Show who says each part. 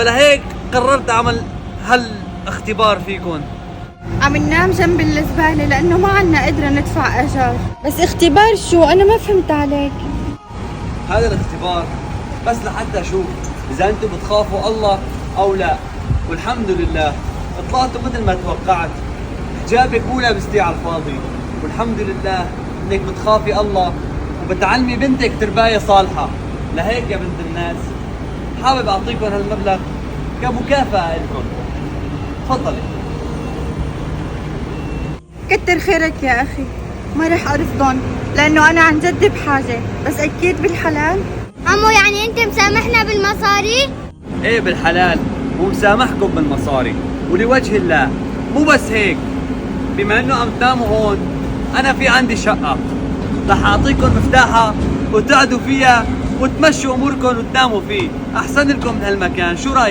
Speaker 1: فلهيك قررت اعمل هالاختبار فيكم.
Speaker 2: عم ننام جنب الزبالة لأنه ما عنا قدرة ندفع أجار. بس اختبار شو؟ أنا ما فهمت عليك.
Speaker 1: هذا الاختبار بس لحتى اشوف اذا انتم بتخافوا الله او لا. والحمد لله طلعتوا مثل ما توقعت. حجابك مو لابستيه على الفاضي، والحمد لله انك بتخافي الله وبتعلمي بنتك ترباية صالحة. لهيك يا بنت الناس حابب اعطيكم هالمبلغ كمكافأة لكم. تفضلي.
Speaker 2: كتر خيرك يا أخي، ما رح أرفضهم لأنه أنا عن جد بحاجة، بس أكيد بالحلال.
Speaker 3: عمو يعني انت مسامحنا بالمصاري؟
Speaker 1: ايه بالحلال ومسامحكم بالمصاري ولوجه الله. مو بس هيك، بما انه عم تناموا هون انا في عندي شقة رح اعطيكم مفتاحها وتقعدوا فيها وتمشوا اموركم وتناموا فيه. احسن لكم من هالمكان، شو رايك؟